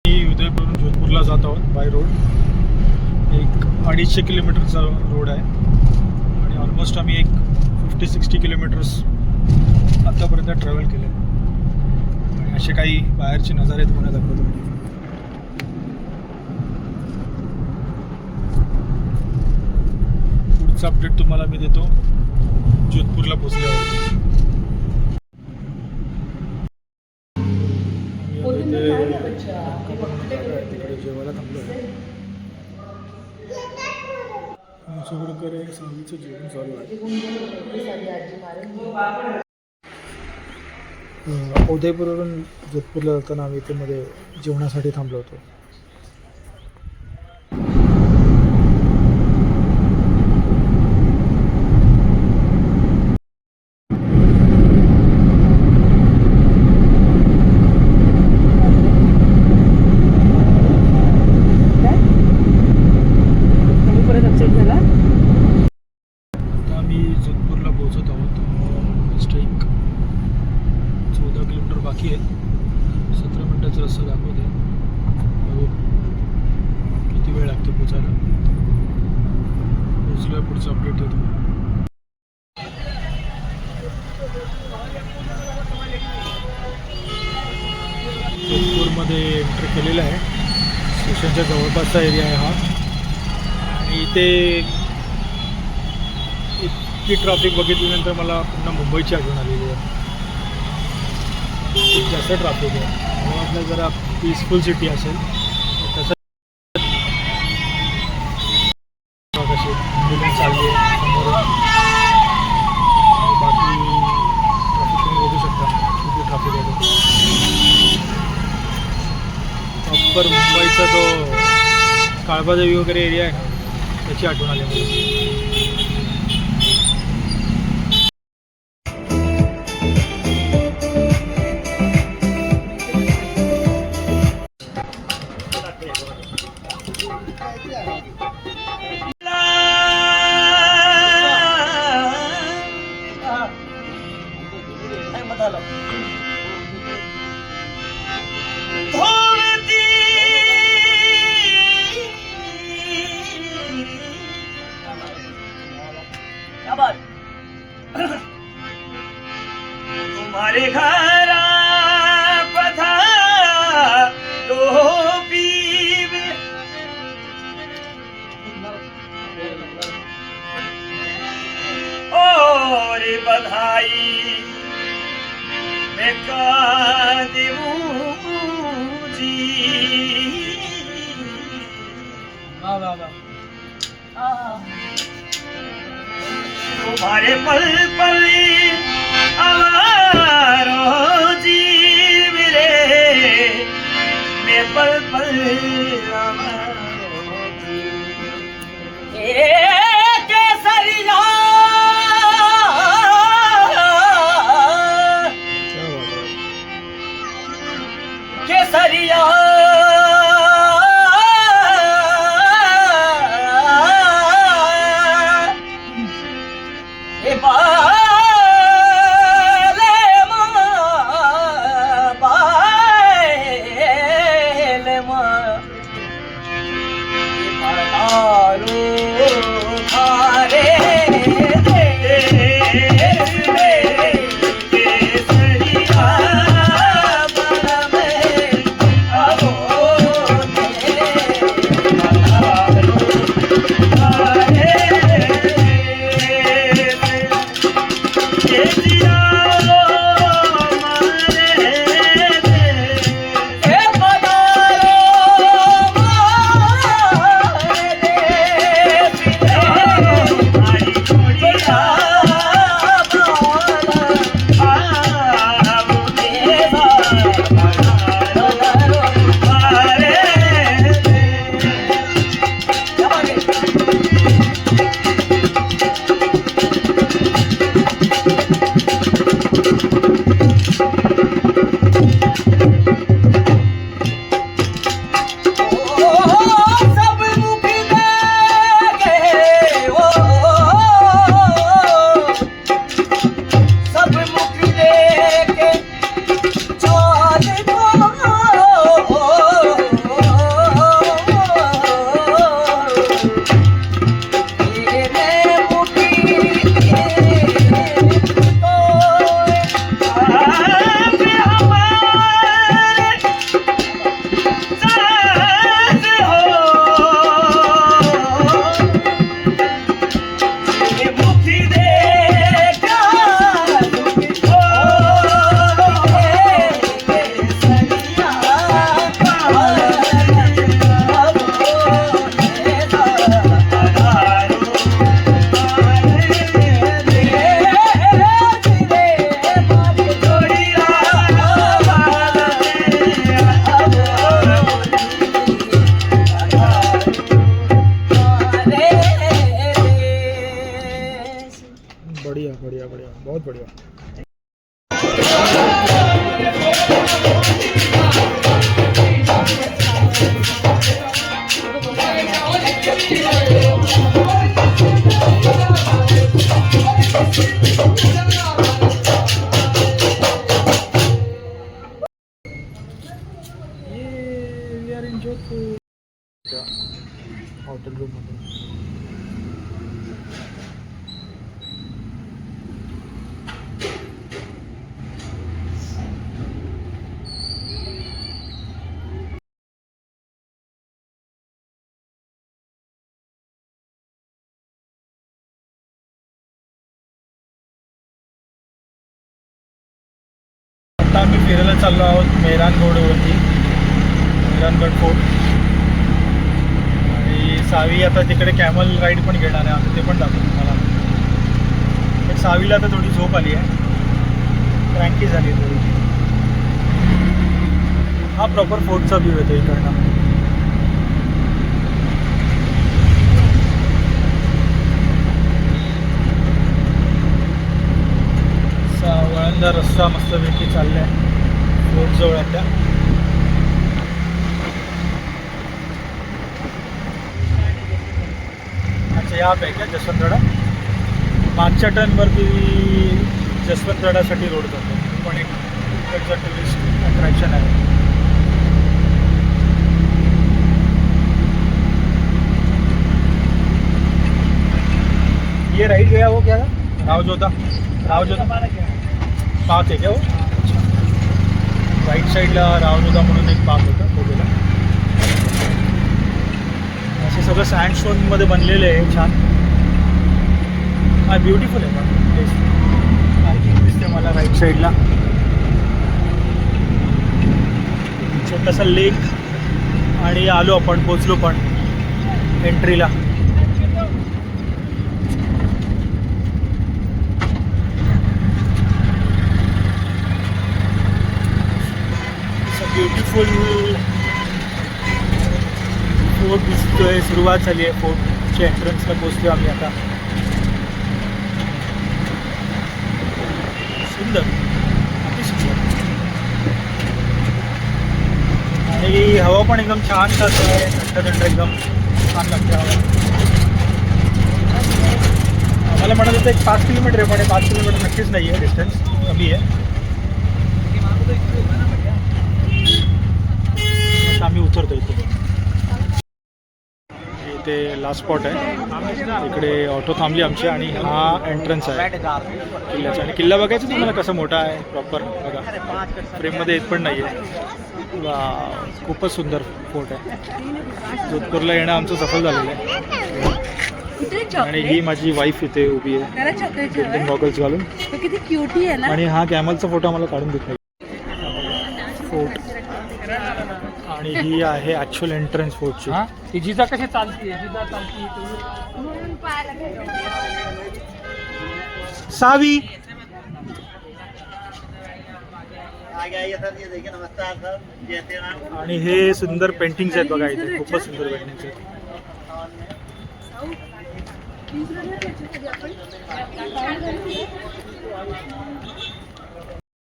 उदयपूरवरून जोधपूरला जात आहोत by road. एक 250 किलोमीटरचा रोड आहे आणि ऑलमोस्ट आम्ही एक 50-60 किलोमीटर्स आत्तापर्यंत ट्रॅव्हल केलं आहे. आणि असे काही बाहेरचे नजारे तुम्हाला दाखवतो. पुढचा अपडेट तुम्हाला मी देतो जोधपूरला पोहोचल्यावर. तिकडे जेवायला थांबलो आहे. सहावीचं जेवण चालू आहे. उदयपूरवरून जोधपूरला जाताना आम्ही इथे मध्ये जेवणासाठी थांबलो होतो. बाकी आहे. 17 मिनिटाचा रस्ता दाखवते. बघू किती वेळ लागतो पोचायला. पोचल्यावर पुढचा अपडेट देतो. जोधपूरमध्ये एंट्री केलेला आहे. स्टेशनच्या जवळपासचा एरिया आहे हा. आणि इथे इतकी ट्रॅफिक बघितल्यानंतर मला पुन्हा मुंबईची आठवण आलेली आहे. खूप जास्त ट्रॅफिक आहे. मला वाटलं जरा पीसफुल सिटी असेल. तसं कशी ॲम्ब्युलन्स चालली आहे समोरून. बाकी ट्रॅफिक तुम्ही बघू शकता किती ट्रॅफिक आहे. प्रॉपर मुंबईचा तो काळबादेवी वगैरे एरिया आहे ना, त्याची आठवण आली मला. तुम्हारे घर पधारो पीब और बधाई मैं का देऊं जी. तुम्हारे पल पल हमारो जीव रे, मैं पल पल हमारो जीव. केसरिया केसरिया हॉटेल रूममध्ये आता आम्ही फिरायला चाललो आहोत मेहरान रोडवरती, मेहरानगड फोर्ट. आणि सावी आता तिकडे कॅमल राईड पण घेणार आहे, आम्ही ते पण दाखवतो तुम्हाला. पण सावीला आता थोडी झोप आली आहे, क्रँकी झाली आहे थोडी. हा प्रॉपर फोर्टचा व्ह्यू येतो इकडनं. वळणदार रस्ता मस्तपैकी चालला आहे फोर्टजवळ आता. अच्छा या आहे का जसवंतवाडा? मागच्या टर्नवरती जसवंतवाडासाठी रोड जातो, पण एक इकडचा टुरिस्ट अट्रॅक्शन आहे. ये राइट गया वो क्या था? रावजोधा पार्क आहे क्या वो? राईट साईडला रावजोधा म्हणून एक पार्क होतं, तो गेला. असे सगळं सँडस्टोनमध्ये बनलेलं आहे, छान. हा ब्युटिफुल आहे का प्लेस. पार्किंग दिसते मला राईट साईडला. छोटासा लेक आणि आलो आपण, पोचलो पण एंट्रीला. ब्युटिफुल फोर्ट दिसतोय. सुरुवात झाली आहे फोर्टच्या एंट्रन्सला, पोचलो आम्ही आता. सुंदर, अति सुंदर. आणि हवा पण एकदम छान चालू आहे, थंड एकदम छान लागते हवा. आम्हाला म्हणत होतं एक 5 किलोमीटर आहे, पण 5 किलोमीटर नक्कीच नाही आहे, डिस्टन्स कमी आहे. आम्ही उतरतो इथे लास्ट स्पॉट आहे. इकडे ऑटो थांबली आमची आणि हा एंट्रन्स आहे किल्ल्याचा. आणि किल्ला बघायचा तुम्हाला कसा मोठा आहे प्रॉपर, बघा फ्रेममध्ये येत पण नाही आहे. खूपच सुंदर फोर्ट आहे. जोधपूरला येणं आमचं सफल झालेलं आहे. आणि ही माझी वाईफ इथे उभी आहे गोल्डन गॉगल्स घालून. किती क्यूटी आहे ना. आणि हा कॅमलचा फोटो आम्हाला काढून देत नाही फोर्ट. आणि ही आहे ॲक्च्युअल एंट्रन्स फोर्टची. ती जिजा कशी चालते, जिजा चालती सावी. आणि हे सुंदर पेंटिंग्स आहेत बघा इथे, खूपच सुंदर पेंटिंग्स आहेत.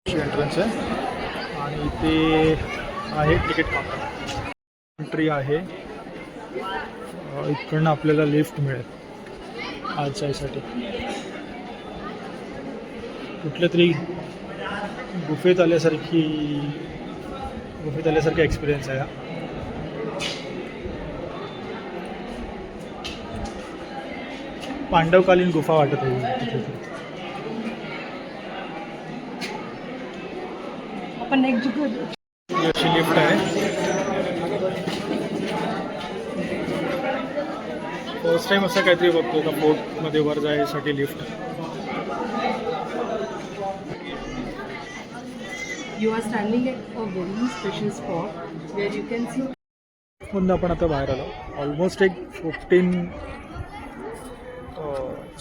एंट्रन्स आहे आणि इथे आहे तिकीट काउंटर. एंट्री आहे. इकडनं आपल्याला लिफ्ट मिळेल आज जायसाठी. कुठल्या तरी गुफेत आल्यासारखी एक्सपिरियन्स आहे हा. पांडवकालीन गुफा वाटत आहे तिथे. आपण एक अशी लिफ्ट आहे. फर्स्ट टाइम असं काहीतरी बघतो का बोटमध्ये वर जायसाठी lift. You are standing at a very special spot where you can see. म्हणून आपण आता बाहेर आलो. ऑलमोस्ट एक 15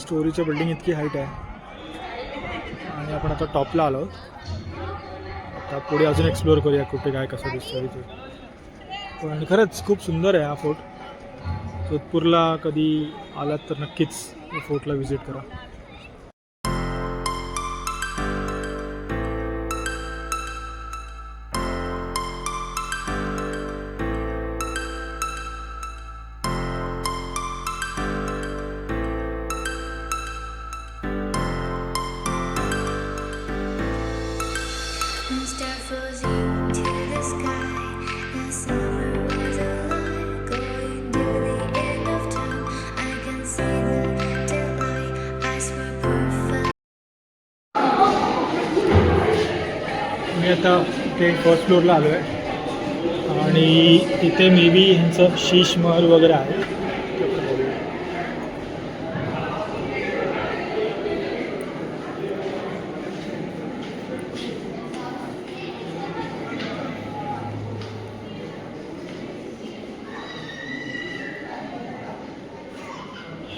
स्टोरीच्या बिल्डिंग इतकी हाईट आहे आणि आपण आता टॉपला आलो. आता पुढे अजून एक्सप्लोअर करूया कुठे काय कसं दिसतं तिथे. पण खरंच खूप सुंदर आहे हा फोर्ट. जोधपूरला कधी आलात तर नक्कीच या फोर्टला व्हिजिट करा. Start flows into the sky. The summer was आता ते फर्स्ट फ्लोअरला आलो आहे आणि इथे मे बी ह्यांचं शीश महल वगैरे आहे.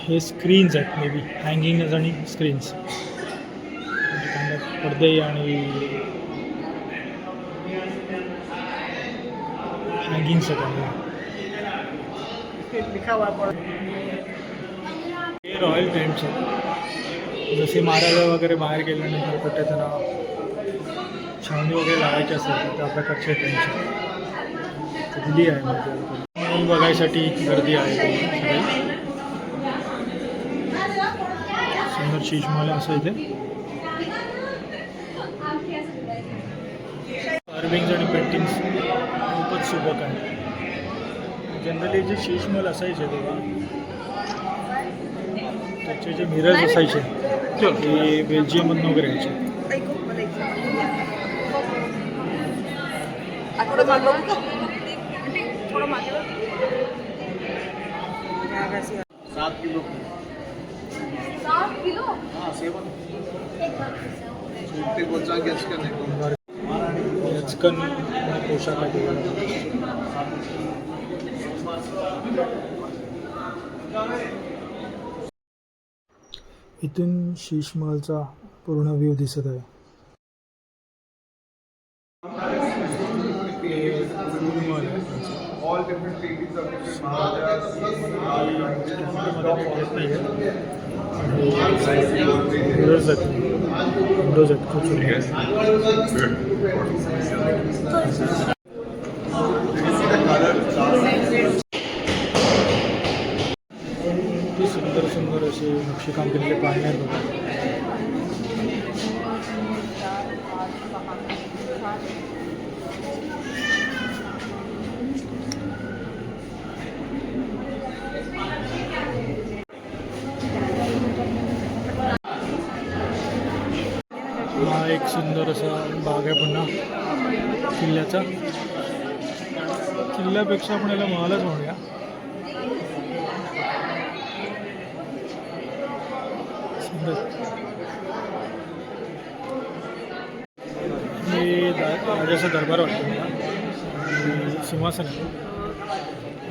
हे स्क्रीन्स आहेत मे बी हँगिंग आणि स्क्रीन्स पडदे आणि हँगिंग सगळं. हे रॉयल पेंट्स आहेत. जसे महाराज वगैरे बाहेर गेल्यानंतर कुठे त्यांना छावणी वगैरे लावायची असेल तर त्या प्रकारचे पेंट्स आहेत. दिली आहे म्हणजे बघायसाठी गर्दी आहे सगळी. सुंदर शीश महल असं इथे कार्विंग्स आणि पेंटिंग्स खूपच सुबक आहे. जनरली जे शीश महल असायचे तेव्हा त्याचे जे मिरर्स असायचे ते बेल्जियममधून वगैरे यायचे. यचकन पोशाख आहे. इथून शीश महलचा पूर्ण व्ह्यू दिसत आहे. विंडोज आहेत खूप सुंदर सुंदर असे नक्षीकाम केलेले पाणी आहेत बघा. हा एक सुंदर असा बाग आहे पुन्हा किल्ल्याचा. किल्ल्यापेक्षा आपण याला महालच म्हणूया. सुंदर हे राजाचा दरबार वाटतो मला. सिंहासन आहे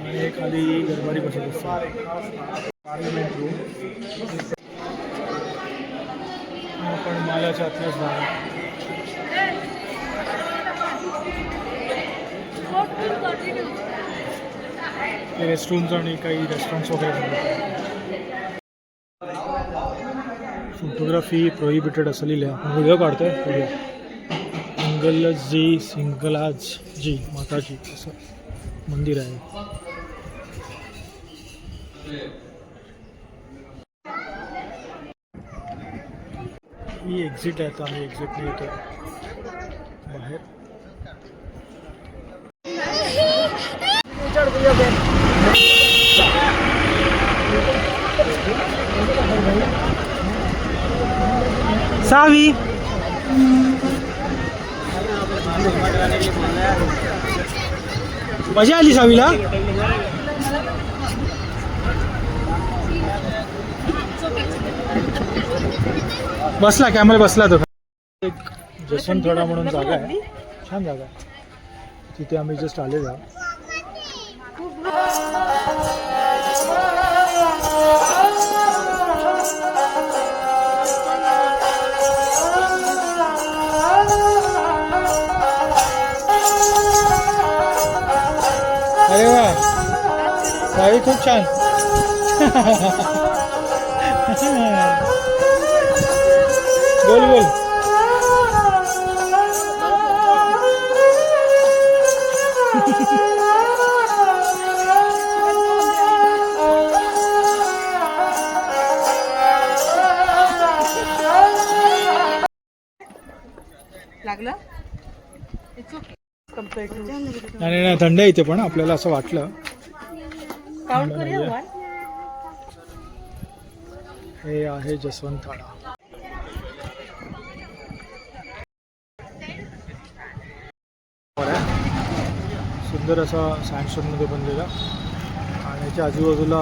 आणि खाली दरबारी बसत असतात. पार्लमेंट रूम आपण मालाच्या आतल्याच भाग. रेस्टरूम्स आणि काही रेस्टॉरंट्स वगैरे. फोटोग्राफी प्रोहिबिटेड असं लिहिलं आहे. आपण व्हिडिओ काढतोय. व्हिडिओ सिंगलाजी माताजी असं मंदिर आहे. ही एक्झिट आहे. आता आम्ही एक्झिटने येतो बाहेर. सावी मजा आली सावीला. बसला कॅमेरा बसला तो. एक जसवंतवाडा म्हणून जागा आहे. छान जागा आहे. तिथे आम्ही जस्ट आले जा. अरे वा सावी खूप छान. बोल बोल. लागलं नाही नाही थंड आहे इथे पण आपल्याला असं वाटलं. काउंट करूया वन. हे आहे जसवंतवाडा. सुंदर असा सँडस्टोनमध्ये बनलेला आणि याच्या आजूबाजूला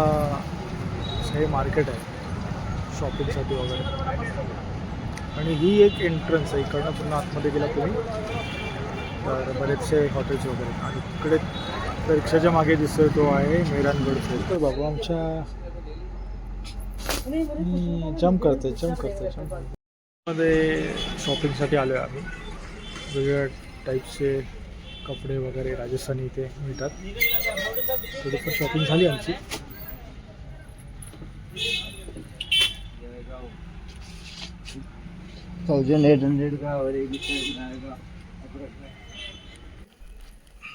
असं हे मार्केट आहे शॉपिंगसाठी वगैरे. आणि ही एक एंट्रन्स आहे, इकडनं पुन्हा आतमध्ये गेला तुम्ही तर बरेचसे हॉटेल्स वगैरे. आणि इकडे त्या रिक्षाच्या मागे दिसतोय तो आहे मेहरानगड फोर्ट. तर बाबा आमच्या जम्प करते मध्ये शॉपिंगसाठी आलो आहे आम्ही. वेगवेगळ्या टाईपचे कपडे वगैरे राजस्थानी इथे मिळतात. थोडी पण शॉपिंग झाली आमची.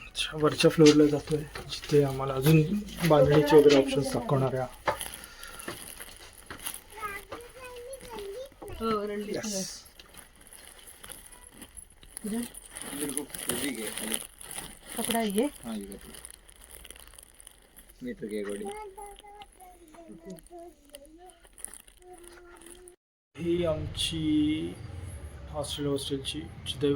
अच्छा, वरच्या फ्लोअरला जातोय जिथे आम्हाला अजून बांधणीचे वगैरे ऑप्शन्स दाखवणार आहे. कपड़ा ये मीटर के अकॉर्डिंग. ही आमची हॉस्टेलची जिथे